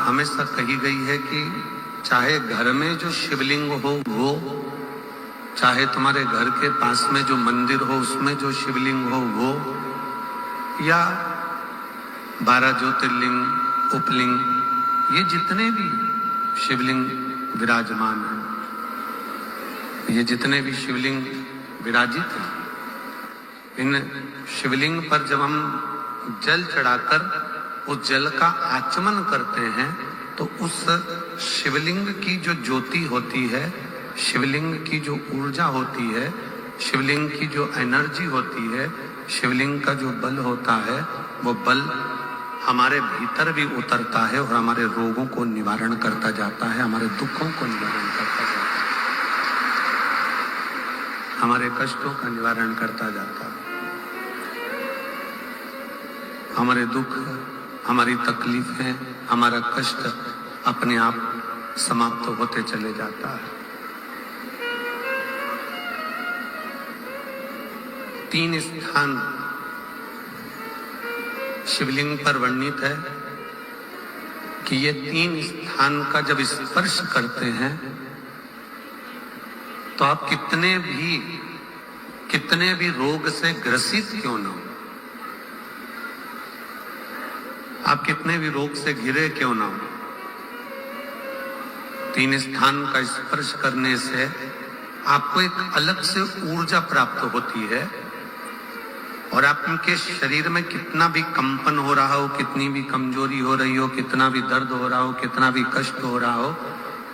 हमेशा कही गई है कि चाहे घर में जो शिवलिंग हो वो, चाहे तुम्हारे घर के पास में जो मंदिर हो उसमें जो शिवलिंग हो वो, या 12 ज्योतिर्लिंग, उपलिंग, ये जितने भी शिवलिंग विराजमान हैं, ये जितने भी शिवलिंग विराजित हैं, इन शिवलिंग पर जब हम जल चढ़ाकर उस जल का आचमन करते हैं तो उस शिवलिंग की जो ज्योति होती है, शिवलिंग की जो ऊर्जा होती है, शिवलिंग की जो एनर्जी होती है, शिवलिंग का जो बल होता है, वो बल हमारे भीतर भी उतरता है और हमारे रोगों को निवारण करता जाता है, हमारे दुखों को निवारण करता जाता है, हमारे कष्टों का निवारण करता जाता है। हमारे दुख, हमारी तकलीफें, हमारा कष्ट अपने आप समाप्त होते चले जाता है। 3 स्थान शिवलिंग पर वर्णित है कि ये 3 स्थान का जब स्पर्श करते हैं तो आप कितने भी रोग से ग्रसित क्यों न हो, आप कितने भी रोग से घिरे क्यों ना हो, 3 स्थान का स्पर्श करने से आपको एक अलग से ऊर्जा प्राप्त होती है और आपके शरीर में कितना भी कंपन हो रहा हो, कितनी भी कमजोरी हो रही हो, कितना भी दर्द हो रहा हो, कितना भी कष्ट हो रहा हो,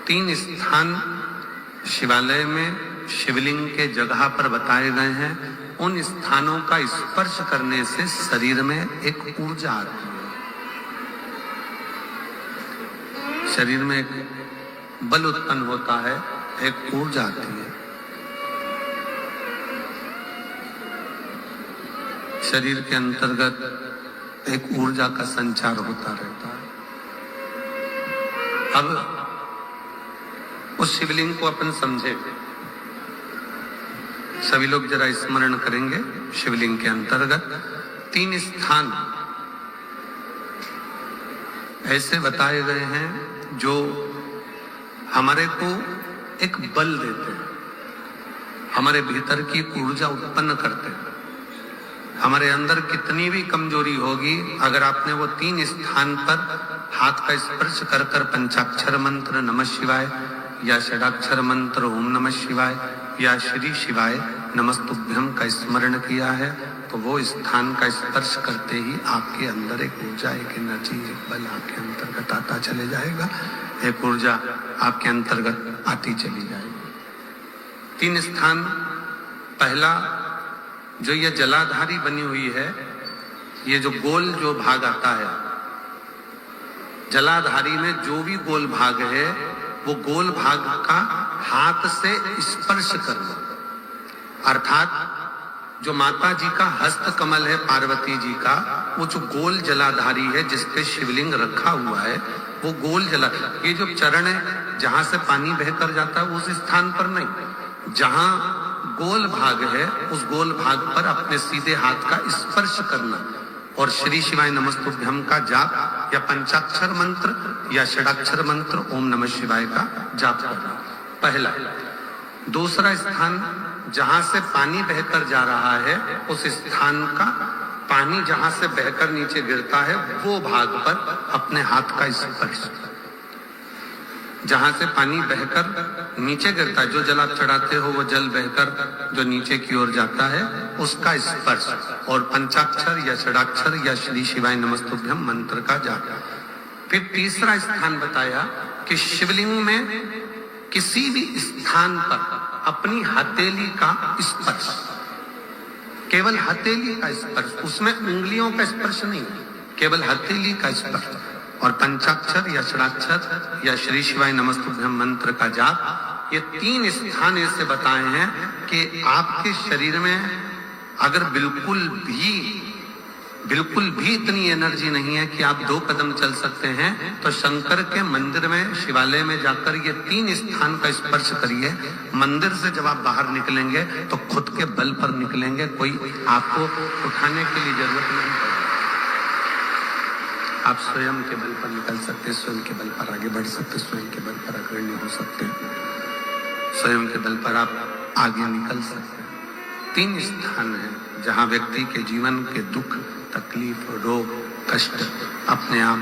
3 स्थान शिवालय में शिवलिंग के जगह पर बताए गए हैं। उन स्थानों का स्पर्श करने से शरीर में एक ऊर्जा आती है, शरीर में एक बल उत्पन्न होता है, एक ऊर्जा आती है, शरीर के अंतर्गत एक ऊर्जा का संचार होता रहता है। अब उस शिवलिंग को अपन समझे, सभी लोग जरा स्मरण करेंगे। शिवलिंग के अंतर्गत 3 स्थान ऐसे बताए गए हैं जो हमारे को एक बल देते हैं, हमारे भीतर की ऊर्जा उत्पन्न करते हैं। हमारे अंदर कितनी भी कमजोरी होगी, अगर आपने वो 3 स्थान पर हाथ का स्पर्श कर कर पंचाक्षर मंत्र नमः शिवाय या षडाक्षर मंत्र ओम नमः शिवाय या श्री शिवाय नमस्तुभ्यम का स्मरण किया है तो वो स्थान का स्पर्श करते ही आपके अंदर एक ऊर्जा, एक एनर्जी, एक बल आपके अंतर्गत आता चले जाएगा, एक ऊर्जा आपके अंतर्गत आती चली जाएगी। 3 स्थान, पहला जो ये जलाधारी बनी हुई है, ये जो गोल जो भाग आता है, जलाधारी में जो भी गोल भाग है वो गोल भाग का हाथ से स्पर्श करना, अर्थात जो माता जी का हस्त कमल है पार्वती जी का, वो जो गोल जलाधारी है जिसपे शिवलिंग रखा हुआ है, वो गोल जला, ये जो चरण है जहां से पानी बहकर जाता है उस स्थान पर नहीं, जहां गोल भाग है उस गोल भाग पर अपने सीधे हाथ का स्पर्श करना और श्री शिवाय नमस्तुभ्यम का जाप या पंचाक्षर मंत्र या षडाक्षर मंत्र ओम नमः शिवाय का जाप करना, पहला। दूसरा स्थान, जहां से पानी बहकर जा रहा है उस स्थान का पानी जहां से बहकर नीचे गिरता है वो भाग पर अपने हाथ का स्पर्श, जहां से पानी बहकर नीचे गिरता है, जो जल आप चढ़ाते हो वो जल बहकर जो नीचे की ओर जाता है उसका स्पर्श, और पंचाक्षर या षडाक्षर या श्री शिवाय नमस्तुभ्यम मंत्र का जाप। फिर तीसरा स्थान बताया कि शिवलिंग में किसी भी स्थान पर अपनी हथेली का स्पर्श, केवल हथेली का स्पर्श, उसमें उंगलियों का स्पर्श नहीं, केवल हथेली का स्पर्श, और पंचाक्षर या षडाक्षर या श्री शिवाय नमस्तुभ्यम मंत्र का जाप। ये 3 स्थान ऐसे बताए हैं कि आपके शरीर में अगर बिल्कुल भी इतनी एनर्जी नहीं है कि आप 2 कदम चल सकते हैं, तो शंकर के मंदिर में, शिवालय में जाकर ये 3 स्थान का स्पर्श करिए। मंदिर से जब आप बाहर निकलेंगे तो खुद के बल पर निकलेंगे, कोई आपको उठाने के लिए जरूरत नहीं। आप स्वयं के बल पर निकल सकते, स्वयं के बल पर आगे बढ़ सकते, स्वयं के बल पर अग्रणी हो सकते, स्वयं के बल पर आप आगे निकल सकते हैं। 3 स्थान हैं जहां व्यक्ति के जीवन के दुख, तकलीफ, रोग, कष्ट अपने आप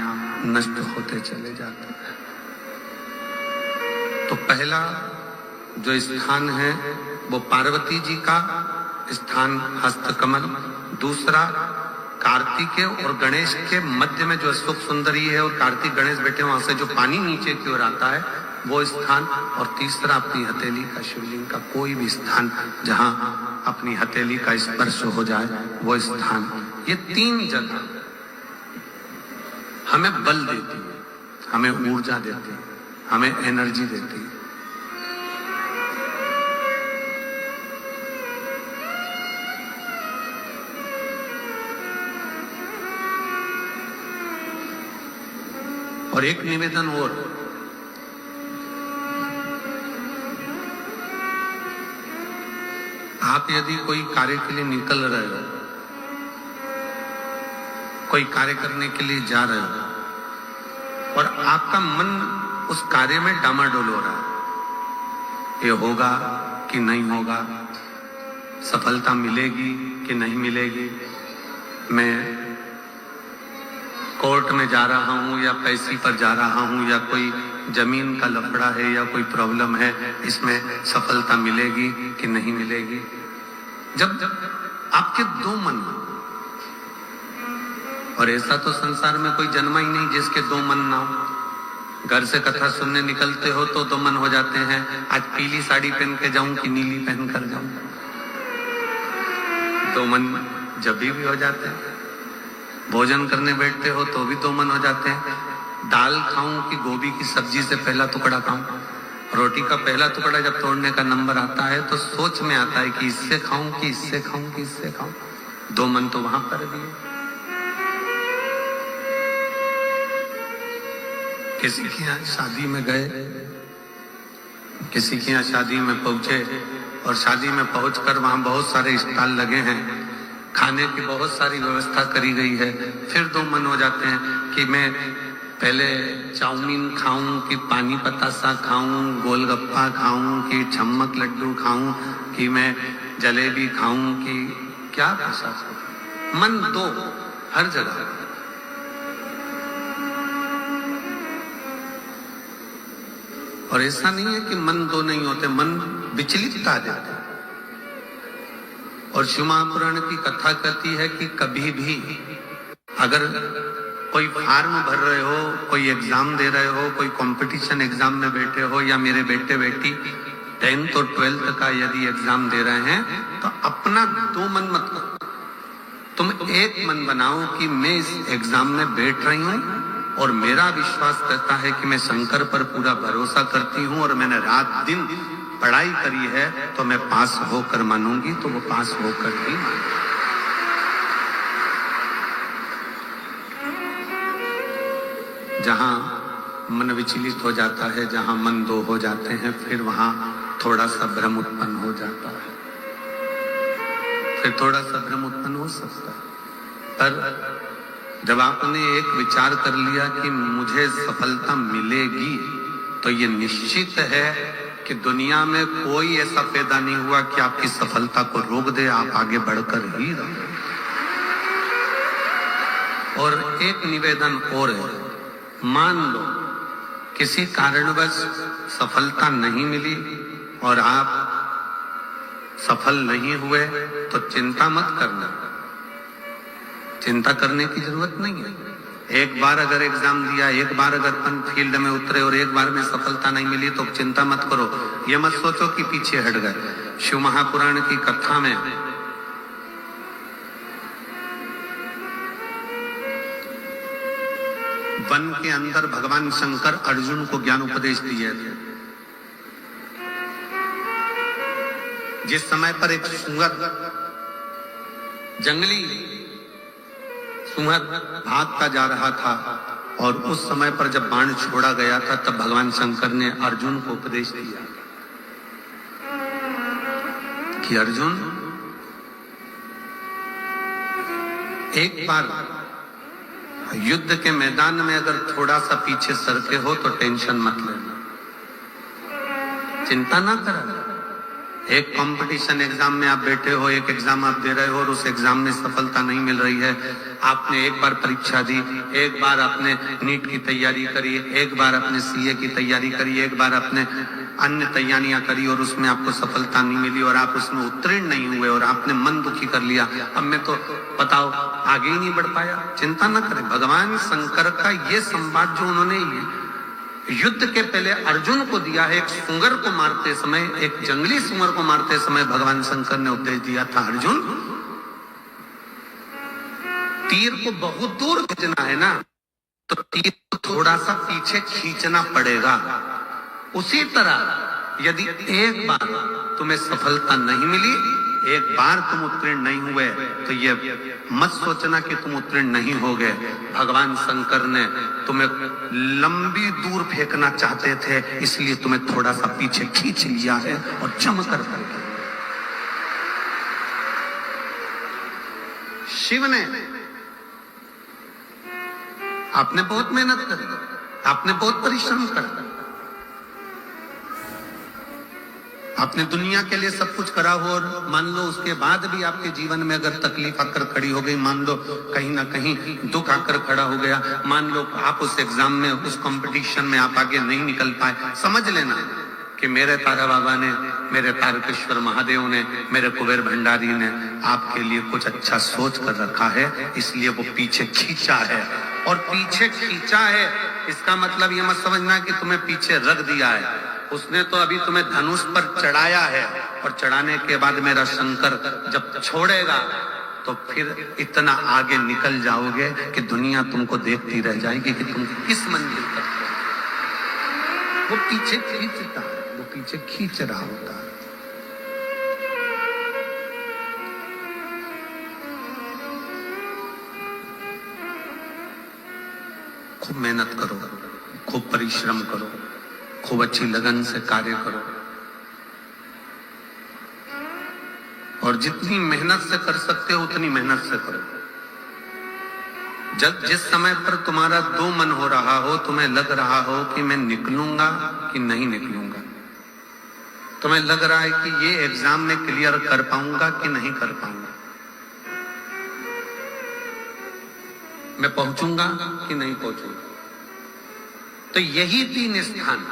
नष्ट होते चले जाते हैं। तो पहला जो स्थान है वो पार्वती जी का स्थान हस्तकमल, दूसरा कार्तिकेय और गणेश के मध्य में जो अशोक सुंदरी है और कार्तिक गणेश बैठे वहां से जो पानी नीचे की ओर आता है वो स्थान, और तीसरा अपनी हथेली का शिवलिंग का कोई भी स्थान जहां अपनी हथेली का स्पर्श हो जाए वो स्थान। ये 3 जगह हमें बल देती है, हमें ऊर्जा देती है, हमें एनर्जी देती है। और एक निवेदन और, आप यदि कोई कार्य के लिए निकल रहे हो, कोई कार्य करने के लिए जा रहे हो और आपका मन उस कार्य में डामाडोल हो रहा है, ये होगा कि नहीं होगा, सफलता मिलेगी कि नहीं मिलेगी, मैं कोर्ट में जा रहा हूं या पैसी पर जा रहा हूं, या कोई जमीन का लफड़ा है या कोई प्रॉब्लम है, इसमें सफलता मिलेगी कि नहीं मिलेगी। जब आपके 2 मन, और ऐसा तो संसार में कोई जन्मा ही नहीं जिसके 2 मन ना हो। घर से कथा सुनने निकलते हो तो 2 मन हो जाते हैं, आज पीली साड़ी पहन के जाऊं कि नीली पहन कर जाऊं। 2 मन जब भी हो जाते हैं। भोजन करने बैठते हो तो भी 2 मन हो जाते हैं, दाल खाऊं कि गोभी की सब्जी से पहला टुकड़ा खाऊं। रोटी का पहला टुकड़ा जब तोड़ने का नंबर आता है तो सोच में आता है कि इससे खाऊं कि इससे खाऊं कि इससे खाऊं। 2 मन तो वहां पर भी है। किसी के यहाँ शादी में गए, किसी के यहाँ शादी में पहुंचे और शादी में पहुंचकर वहां बहुत सारे स्टॉल लगे हैं, खाने की बहुत सारी व्यवस्था करी गई है। फिर 2 मन हो जाते हैं कि मैं पहले चाउमीन खाऊं कि पानी पतासा खाऊं, गोलगप्पा खाऊं कि छम्मक लड्डू खाऊं, कि मैं जलेबी खाऊं कि क्या भाषा। मन 2 हर जगह। और ऐसा नहीं है कि मन 2 नहीं होते, मन विचलित आ जाते हैं। और शिव महापुराण की कथा कहती है कि कभी भी अगर कोई फॉर्म भर रहे हो, कोई एग्जाम दे रहे हो, कोई कंपटीशन एग्जाम में बैठे हो, या मेरे बेटे बेटी 10th और 12th का यदि एग्जाम दे रहे हैं तो अपना 2 मन मत करो, तुम 1 मन बनाओ कि मैं इस एग्जाम में बैठ रही हूं और मेरा विश्वास कहता है कि मैं शंकर पर पूरा भरोसा करती हूं और मैंने रात दिन पढ़ाई करी है तो मैं पास होकर मानूंगी, तो वो पास होकर ही मानूंगी। जहां मन विचलित हो जाता है, जहां मन 2 हो जाते हैं, फिर वहां थोड़ा सा भ्रम उत्पन्न हो जाता है, फिर थोड़ा सा भ्रम उत्पन्न हो सकता है। पर जब आपने एक विचार कर लिया कि मुझे सफलता मिलेगी, तो ये निश्चित है कि दुनिया में कोई ऐसा पैदा नहीं हुआ कि आपकी सफलता को रोक दे, आप आगे बढ़कर ही रहो। और एक निवेदन और है, मान लो किसी कारणवश सफलता नहीं मिली और आप सफल नहीं हुए, तो चिंता मत करना, चिंता करने की जरूरत नहीं है। एक बार अगर एग्जाम दिया, एक बार अगर अपन फील्ड में उतरे और एक बार में सफलता नहीं मिली तो चिंता मत करो। ये मत सोचो कि पीछे हट गए। शिव महापुराण की कथा में वन के अंदर भगवान शंकर अर्जुन को ज्ञान उपदेश दिए थे। जिस समय पर एक सुअर, जंगली सुअर भागता जा रहा था, और उस समय पर जब बाण छोड़ा गया था तब भगवान शंकर ने अर्जुन को उपदेश दिया कि अर्जुन, एक बार युद्ध के मैदान में अगर थोड़ा सा पीछे सरके हो तो टेंशन मत लेना, चिंता ना करो। एक कंपटीशन एग्जाम में आप बैठे हो, एक एग्जाम आप दे रहे हो और उस एग्जाम में सफलता नहीं मिल रही है। आपने एक बार परीक्षा दी, एक बार आपने नीट की तैयारी करी, एक बार आपने सीए की तैयारी करी, एक बार आपने अन्य तैयारियां करी और उसमें आपको सफलता नहीं मिली और आप उसमें उत्तीर्ण नहीं हुए और आपने मन दुखी कर लिया। अब मैं तो बताओ आगे ही नहीं बढ़ पाया। चिंता न करें, भगवान शंकर का ये संवाद जो उन्होंने युद्ध के पहले अर्जुन को दिया है, एक सुंगर को मारते समय, एक जंगली सुंगर को मारते समय भगवान शंकर ने उपदेश दिया था, अर्जुन तीर को बहुत दूर भेजना है ना, तो तीर को थोड़ा सा पीछे खींचना पड़ेगा। उसी तरह यदि एक बार तुम्हें सफलता नहीं मिली, एक बार तुम उत्तीर्ण नहीं हुए, तो ये मत सोचना कि तुम उत्तीर्ण नहीं हो गए। भगवान शंकर ने तुम्हें लंबी दूर फेंकना चाहते थे, इसलिए तुम्हें थोड़ा सा पीछे खींच लिया है और चमकर करके। शिव ने, आपने बहुत मेहनत करी, आपने बहुत परिश्रम करा, आपने दुनिया के लिए सब कुछ करा हो और मान लो उसके बाद भी आपके जीवन में अगर तकलीफ आकर खड़ी हो गई, मान लो कहीं ना कहीं दुख आकर खड़ा हो गया, मान लो आप उस एग्जाम में, उस कंपटीशन में आप आगे नहीं निकल पाए, समझ लेना कि मेरे तारा बाबा ने, मेरे तारकेश्वर महादेव ने, मेरे कुबेर भंडारी ने आपके लिए कुछ अच्छा सोच कर रखा है, इसलिए वो पीछे खींचा है। और पीछे खींचा है इसका मतलब ये मत समझना कि तुम्हें पीछे रख दिया है। उसने तो अभी तुम्हें धनुष पर चढ़ाया है और चढ़ाने के बाद मेरा शंकर जब छोड़ेगा तो फिर इतना आगे निकल जाओगे कि दुनिया तुमको देखती रह जाएगी कि तुम किस मंजिल तक। वो पीछे खींचता है, वो पीछे खींच रहा होता है। खूब मेहनत करो, खूब परिश्रम करो, खूब अच्छी लगन से कार्य करो और जितनी मेहनत से कर सकते हो उतनी मेहनत से करो। जब जिस समय पर तुम्हारा दो मन हो रहा हो, तुम्हें लग रहा हो कि मैं निकलूंगा कि नहीं निकलूंगा, तुम्हें लग रहा है कि ये एग्जाम में क्लियर कर पाऊंगा कि नहीं कर पाऊंगा, मैं पहुंचूंगा कि नहीं पहुंचूंगा, तो यही तीन स्थान,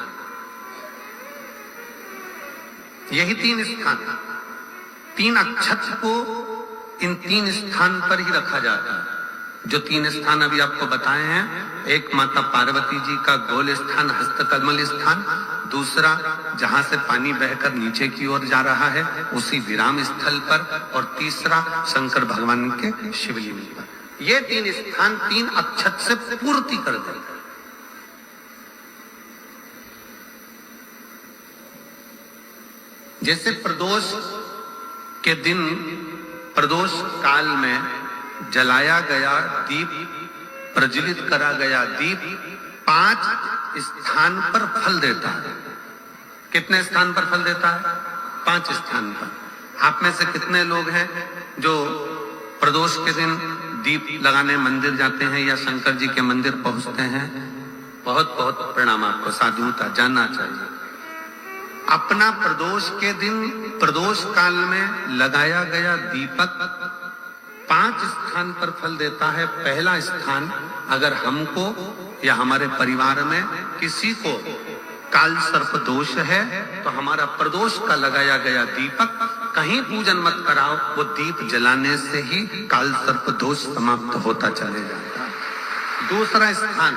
यही तीन स्थान, तीन अक्षत को इन तीन स्थान पर ही रखा जाता है। जो तीन स्थान अभी आपको बताए हैं, एक माता पार्वती जी का गोल स्थान हस्तकमल स्थान, दूसरा जहां से पानी बहकर नीचे की ओर जा रहा है उसी विराम स्थल पर, और तीसरा शंकर भगवान के शिवलिंग पर। ये तीन स्थान तीन अक्षत से पूर्ति कर देते। जैसे प्रदोष के दिन, प्रदोष काल में जलाया गया दीप, प्रज्वलित करा गया दीप 5 स्थान पर फल देता है। कितने स्थान पर फल देता है? 5 स्थान पर। आप में से कितने लोग हैं जो प्रदोष के दिन दीप लगाने मंदिर जाते हैं या शंकर जी के मंदिर पहुंचते हैं? बहुत बहुत प्रणाम आपको, साधुता जानना चाहिए। अपना प्रदोष के दिन, प्रदोष काल में लगाया गया दीपक 5 स्थान पर फल देता है। पहला स्थान, अगर हमको या हमारे परिवार में किसी को काल सर्प दोष है तो हमारा प्रदोष का लगाया गया दीपक कहीं पूजन मत कराओ, वो दीप जलाने से ही काल सर्प दोष समाप्त होता चले जाता है। दूसरा स्थान,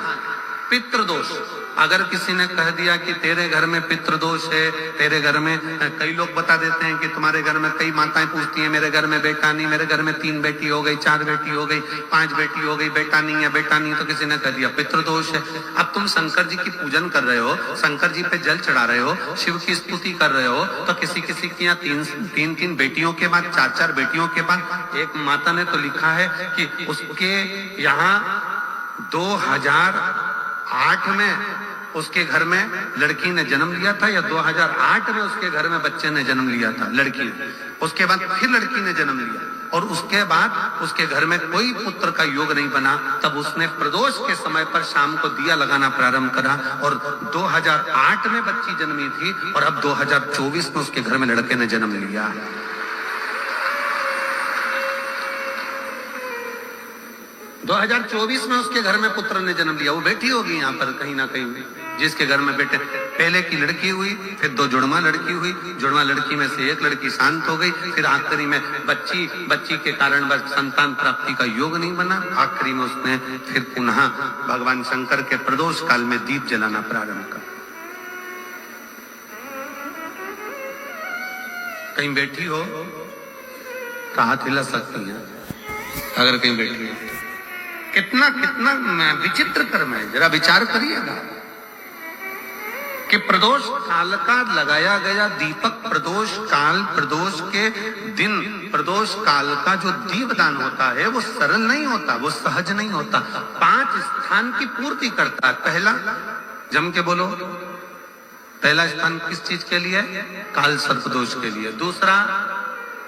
पितृदोष। अगर किसी ने कह दिया कि तेरे घर में पितृदोष है, तेरे घर में, कई लोग बता देते हैं कि तुम्हारे घर में, कई माताएं पूछती हैं मेरे घर में बेटा नहीं, मेरे घर में 3 बेटी हो गई, 4 बेटी हो गई, 5 बेटी हो गई, बेटा नहीं है, बेटा नहीं, तो किसी ने कह दिया पितृदोष है। अब तुम शंकर जी की पूजन कर रहे हो, शंकर जी पे जल चढ़ा रहे हो, शिव की स्तुति कर रहे हो, तो किसी किसी की यहाँ 3 बेटियों के बाद, 4 बेटियों के बाद, एक माता ने तो लिखा है कि उसके यहाँ 2008 में उसके घर में लड़की ने जन्म लिया था, या 2008 में उसके घर में बच्चे ने जन्म लिया था, लड़की ने। उसके बाद फिर लड़की ने जन्म लिया, और उसके बाद उसके घर में कोई पुत्र का योग नहीं बना, तब उसने प्रदोष के समय पर शाम को दिया लगाना प्रारंभ करा और 2008 में बच्ची जन्मी थी और अब 2024 में उसके घर में लड़के ने जन्म लिया। 2024 में उसके घर में पुत्र ने जन्म लिया। वो बैठी होगी यहाँ पर कहीं ना कहीं, जिसके घर में बेटे पहले की लड़की हुई, फिर 2 जुड़वा लड़की हुई, जुड़वा लड़की में से एक लड़की शांत हो गई, फिर आखिरी में बच्ची के कारण बस संतान प्राप्ति का योग नहीं बना। आखिरी में उसने फिर पुनः भगवान शंकर के प्रदोष काल में दीप जलाना प्रारंभ कर। कहीं बैठी हो तो हाथ हिला सकती है अगर कहीं बैठी हो। कितना कितना विचित्र कर्म है, जरा विचार करिएगा कि प्रदोष काल का लगाया गया दीपक, प्रदोष काल, प्रदोष के दिन, प्रदोष काल का जो दीपदान होता है वो सरल नहीं होता, वो सहज नहीं होता। 5 स्थान की पूर्ति करता है। पहला, जम के बोलो, पहला स्थान किस चीज के लिए? काल सर्पदोष के लिए। दूसरा,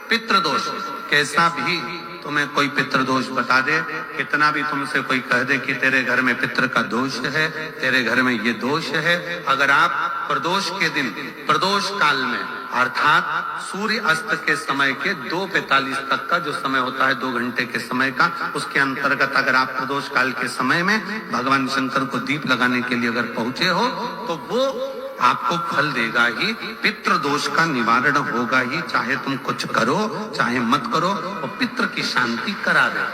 पितृदोष। कैसा भी तुम्हें कोई पितृदोष बता दे, कितना भी तुमसे कोई कह दे कि तेरे घर में पितृ का दोष है, तेरे घर में ये दोष है, अगर आप प्रदोष के दिन, प्रदोष काल में अर्थात सूर्य अस्त के समय के 2:45 तक का जो समय होता है, 2 घंटे के समय का, उसके अंतर्गत अगर आप प्रदोष काल के समय में भगवान शंकर को दीप लगाने के लिए अगर पहुंचे हो तो वो आपको फल देगा ही, पितृदोष का निवारण होगा ही, चाहे तुम कुछ करो चाहे मत करो, और पितृ की शांति करा दे।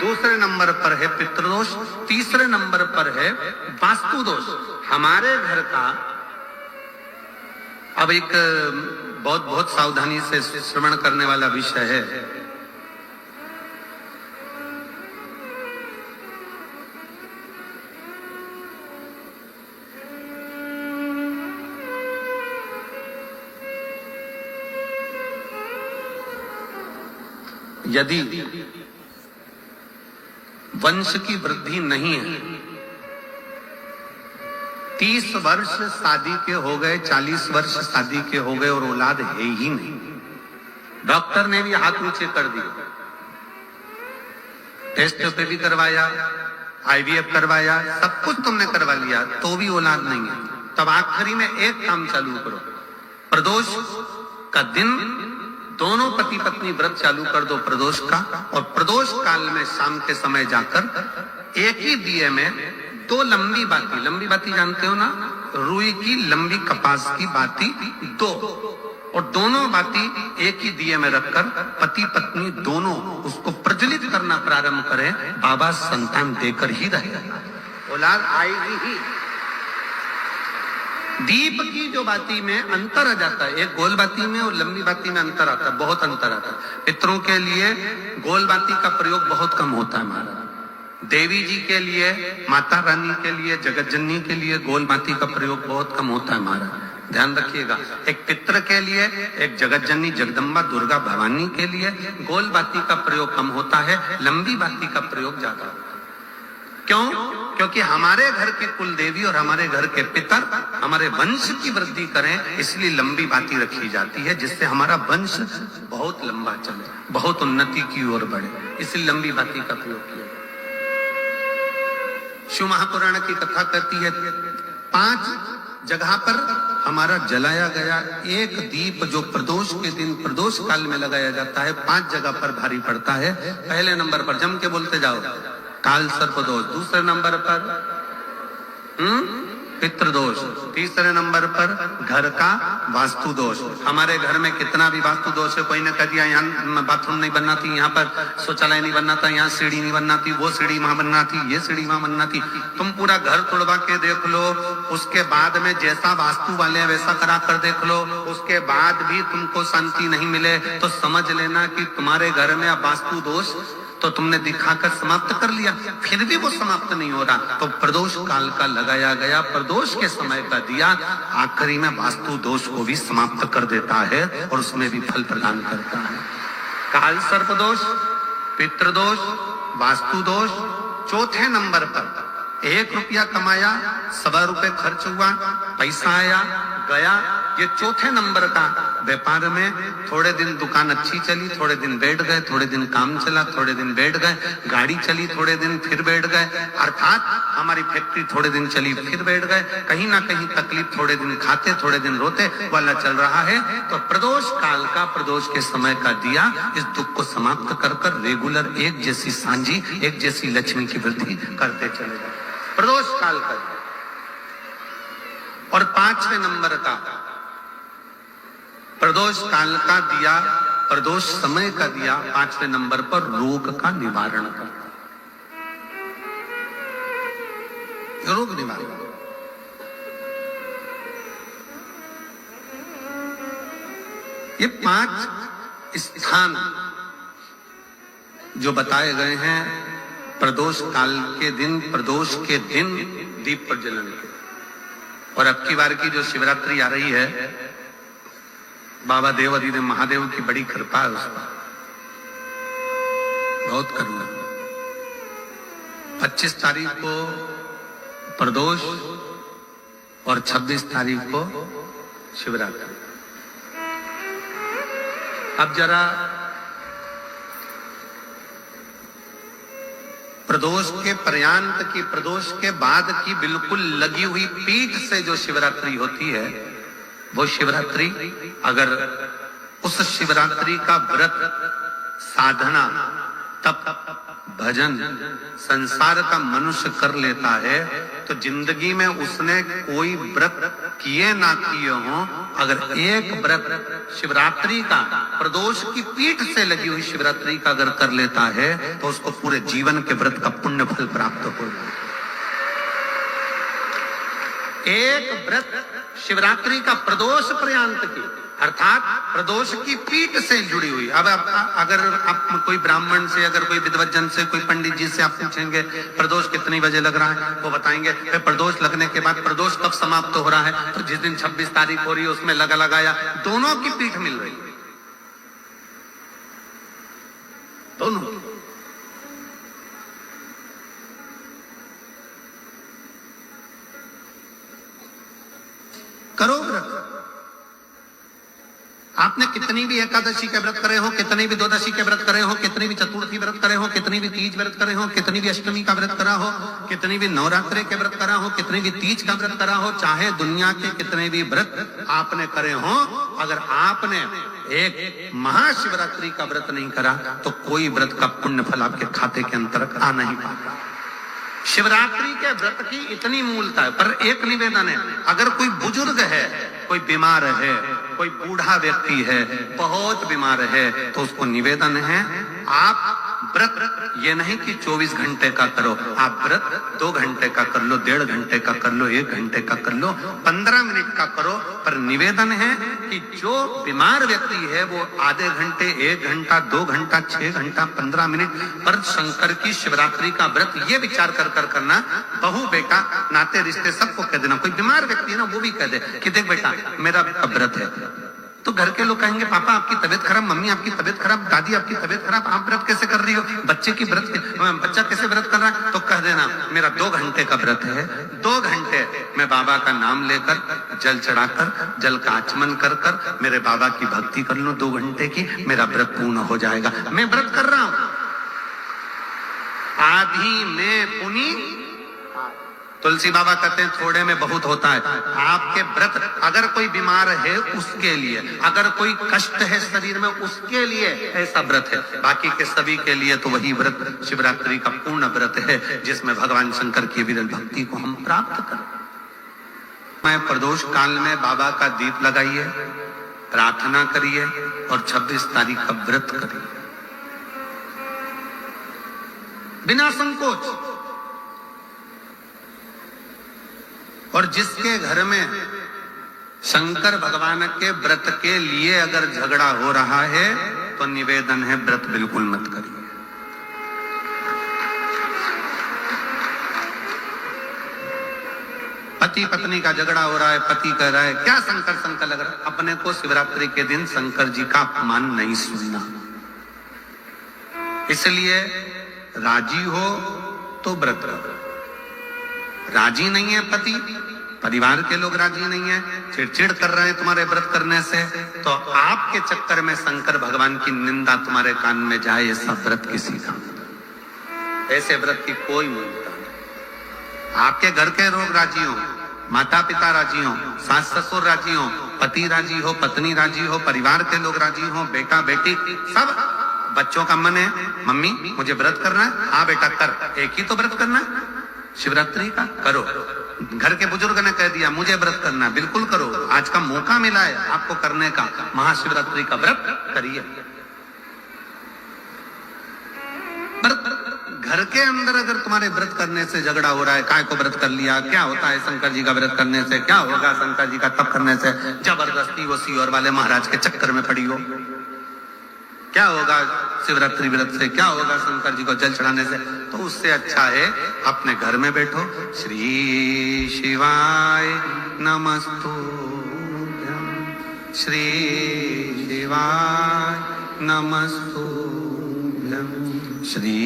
दूसरे नंबर पर है पितृदोष। तीसरे नंबर पर है वास्तु दोष। हमारे घर का अब एक बहुत सावधानी से श्रवण करने वाला विषय है। यदि वंश की वृद्धि नहीं है, 30 वर्ष शादी के हो गए, 40 वर्ष शादी के हो गए और औलाद है ही नहीं, डॉक्टर ने भी हाथ नीचे कर दिया, टेस्ट पे भी करवाया, IVF करवाया, सब कुछ तुमने करवा लिया, तो भी औलाद नहीं है, तब आखिरी में एक काम चालू करो, प्रदोष का दिन दोनों पति पत्नी व्रत चालू कर दो प्रदोष का, और प्रदोष काल में शाम के समय जाकर एक ही दिए में 2 लंबी बाती जानते हो ना, रुई की लंबी कपास की बाती 2, और दोनों बाती एक ही दिए में रखकर पति पत्नी दोनों उसको प्रज्वलित करना प्रारंभ करें, बाबा संतान देकर ही रहेगा, औलाद आएगी ही। दीप की जो बाती में अंतर आ जाता है, एक गोल बाती में और लंबी बाती में अंतर आता है, बहुत अंतर आता है। पितरों के लिए गोल बाती का प्रयोग बहुत कम होता है महाराज। देवी जी के लिए, माता रानी के लिए, जगत जननी के लिए गोल बाती का प्रयोग बहुत कम होता है महाराज, ध्यान रखिएगा। एक पितर के लिए, एक जगत जननी जगदम्बा दुर्गा भवानी के लिए गोल बाती का प्रयोग कम होता है, लंबी बाती का प्रयोग ज्यादा होता है। क्यों? क्योंकि हमारे घर के कुल देवी और हमारे घर के पितर हमारे वंश की वृद्धि करें, इसलिए लंबी बाती रखी जाती है, जिससे हमारा वंश बहुत लंबा चले, बहुत उन्नति की ओर बढ़े, इसलिए लंबी बाती का प्रयोग किया। शिव महापुराण की कथा कहती है 5 जगह पर हमारा जलाया गया एक दीप जो प्रदोष के दिन प्रदोष काल में लगाया जाता है, 5 जगह पर भारी पड़ता है। पहले नंबर पर जम के बोलते जाओ, काल सर्पदोष। दूसरे नंबर पर पितृदोष। तीसरे नंबर पर घर का वास्तु दोष। हमारे घर में कितना भी वास्तु दोष है, कोई ने कह दिया यहाँ बाथरूम नहीं बनना थी, यहाँ पर शौचालय नहीं बनना था, यहाँ सीढ़ी नहीं बनना थी, वो सीढ़ी वहां बनना थी, ये सीढ़ी वहां बनना थी। तुम पूरा घर तोड़वा के देख लो, उसके बाद में जैसा वास्तु वाले वैसा करा कर देख लो, उसके बाद भी तुमको शांति नहीं मिले तो समझ लेना कि तुम्हारे घर में अब वास्तु दोष तो तुमने दिखाकर समाप्त कर लिया, फिर भी वो समाप्त नहीं हो रहा, तो प्रदोष काल का लगाया गया प्रदोष के समय का दिया आखिरी में वास्तु दोष को भी समाप्त कर देता है और उसमें भी फल प्रदान करता है। काल सर्प दोष, पितृदोष, वास्तु दोष। चौथे नंबर पर 1 रुपया कमाया, 1.25 रुपए खर्च हुआ, पैसा आया गया, ये चौथे नंबर का व्यापार में थोड़े दिन दुकान अच्छी चली, थोड़े दिन बैठ गए, थोड़े दिन काम चला, थोड़े दिन बैठ गए, गाड़ी चली, थोड़े दिन फिर बैठ गए, अर्थात हमारी फैक्ट्री थोड़े दिन चली फिर बैठ गए, कहीं ना कहीं तकलीफ, थोड़े दिन खाते थोड़े दिन रोते वाला चल रहा है। तो प्रदोष काल का, प्रदोष के समय का दिया इस दुख को समाप्त कर कर रेगुलर एक जैसी सांझी, एक जैसी लक्ष्मी की वृद्धि करते चले जाए। प्रदोष काल का। और 5वें नंबर का प्रदोष काल का दिया, प्रदोष समय का दिया 5वें नंबर पर रोग का निवारण करता, रोग निवारण। ये 5 स्थान जो बताए गए हैं प्रदोष काल के दिन, प्रदोष के दिन दीप प्रज्वलन के। और अब की बार की जो शिवरात्रि आ रही है, बाबा देवाधिदेव महादेव की बड़ी कृपा है, उस पर बहुत करुणा। 25 तारीख को प्रदोष और 26 तारीख को शिवरात्रि। अब जरा प्रदोष के पर्यांत की, प्रदोष के बाद की बिल्कुल लगी हुई पीठ से जो शिवरात्रि होती है, वो शिवरात्रि अगर उस शिवरात्रि का व्रत, साधना, तप, भजन, संसार का मनुष्य कर लेता है तो जिंदगी में उसने कोई व्रत किए ना किए हो, अगर एक व्रत शिवरात्रि का, प्रदोष की पीठ से लगी हुई शिवरात्रि का अगर कर लेता है तो उसको पूरे जीवन के व्रत का पुण्य फल प्राप्त हो। एक व्रत शिवरात्रि का प्रदोष पर्यंत की, अर्थात प्रदोष की पीठ से जुड़ी हुई। अब अगर आप कोई ब्राह्मण से, अगर कोई विद्वज्जन से, कोई पंडित जी से आप पूछेंगे प्रदोष कितनी बजे लग रहा है, वो बताएंगे फिर प्रदोष लगने के बाद प्रदोष कब समाप्त हो रहा है, तो जिस दिन 26 तारीख हो रही है उसमें लगाया, दोनों की पीठ मिल रही है, दोनों। करो व्रत। आपने कितनी भी एकादशी के व्रत करे हो, कितनी भी द्वादशी के व्रत करे हो, कितनी भी चतुर्थी व्रत करे हो, कितनी भी तीज व्रत करे हो, कितनी भी अष्टमी का व्रत करा हो, कितनी भी नवरात्रि के व्रत करा हो, कितनी भी तीज का व्रत करा हो, चाहे दुनिया के कितने भी व्रत आपने करे हो, अगर आपने एक महाशिवरात्रि का व्रत नहीं करा तो कोई व्रत का पुण्य फल आपके खाते के अंतर्गत आ नहीं पाता। शिवरात्रि के व्रत की इतनी मूलता है। पर एक निवेदन है, अगर कोई बुजुर्ग है, कोई बीमार है, कोई बूढ़ा व्यक्ति है, बहुत बीमार है, तो उसको निवेदन है आप व्रत ये नहीं कि 24 घंटे का करो, आप व्रत 2 घंटे का कर लो, 1.5 घंटे का कर लो, 1 घंटे का कर लो, 15 मिनट का करो। पर निवेदन है कि जो बीमार व्यक्ति है वो आधे घंटे, 1 घंटा, 2 घंटा, 6 घंटा, 15 मिनट पर शंकर की शिवरात्रि का व्रत ये विचार कर करना, बहू बेटा नाते रिश्ते सबको कह देना। कोई बीमार व्यक्ति है ना, वो भी कह दे कि देख बेटा मेरा व्रत है, तो घर के लोग कहेंगे पापा आपकी तबीयत खराब, मम्मी आपकी तबीयत खराब, दादी आपकी तबीयत खराब, आप व्रत कैसे कर रही हो, बच्चे की व्रत, बच्चा कैसे व्रत कर रहा है, तो कह देना मेरा 2 घंटे का व्रत है, 2 घंटे मैं बाबा का नाम लेकर, जल चढ़ाकर, जल का आचमन कर कर मेरे बाबा की भक्ति कर लूं 2 घंटे की, मेरा व्रत पूर्ण हो जाएगा। मैं व्रत कर रहा हूं, आधी में पुनी, तुलसी बाबा कहते हैं थोड़े में बहुत होता है। आपके व्रत अगर कोई बीमार है उसके लिए, अगर कोई कष्ट है शरीर में उसके लिए ऐसा व्रत है, बाकी के सभी के लिए तो वही व्रत शिवरात्रि का पूर्ण व्रत है जिसमें भगवान शंकर की विरल भक्ति को हम प्राप्त करें। मैं प्रदोष काल में बाबा का दीप लगाइए, प्रार्थना करिए और 26 तारीख का व्रत करिए बिना संकोच। और जिसके घर में शंकर भगवान के व्रत के लिए अगर झगड़ा हो रहा है तो निवेदन है व्रत बिल्कुल मत करिए। पति पत्नी का झगड़ा हो रहा है, पति कह रहा है क्या शंकर शंकर लग रहा है, अपने को शिवरात्रि के दिन शंकर जी का अपमान नहीं सुनना। इसलिए राजी हो तो व्रत करो, राजी नहीं है पति परिवार के लोग राजी नहीं है, चिड़चिड़ कर रहे हैं तुम्हारे व्रत करने से, तो आपके चक्कर में शंकर भगवान की निंदा तुम्हारे कान में जाए, ये सब व्रत किसी काम का। ऐसे व्रत की कोई मूल्यता नहीं। आपके घर के लोग राजी हो, माता पिता राजी हो, सास ससुर राजी हो, पति राजी हो, पत्नी राजी हो, परिवार के लोग राजी हो, बेटा बेटी सब, बच्चों का मन है मम्मी मुझे व्रत करना है, हाँ बेटा कर, एक ही तो व्रत करना है शिवरात्रि का, करो। घर के बुजुर्ग ने कह दिया मुझे व्रत करना, बिल्कुल करो, आज का मौका मिला है आपको करने का, महाशिवरात्रि का व्रत करिए। घर के अंदर अगर तुम्हारे व्रत करने से झगड़ा हो रहा है, काय को व्रत कर लिया, क्या होता है शंकर जी का व्रत करने से, क्या होगा शंकर जी का तप करने से, जबरदस्ती वो सीहोर वाले महाराज के चक्कर में पड़ी हो, क्या होगा शिवरात्रि व्रत से, क्या होगा शंकर जी को जल चढ़ाने से, तो उससे अच्छा है अपने घर में बैठो, श्री शिवाय नमस्तुभ्यं, श्री शिवाय नमस्तुभ्यं, श्री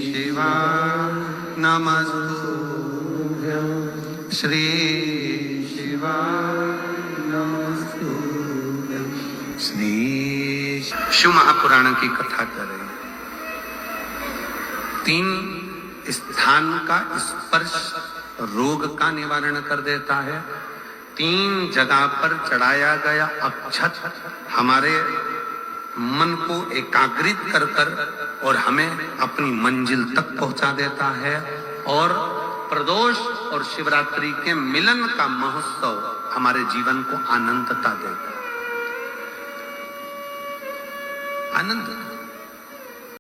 शिवाय नमस्तुभ्यं, श्री शिवाय नमस्तुभ्यं, श्री शिव महापुराण की कथा कर रहे हैं। 3 स्थान का स्पर्श रोग का निवारण कर देता है। 3 जगह पर चढ़ाया गया अक्षत हमारे मन को एकाग्रित कर कर और हमें अपनी मंजिल तक पहुंचा देता है, और प्रदोष और शिवरात्रि के मिलन का महोत्सव हमारे जीवन को आनंदता देता है, आनंद।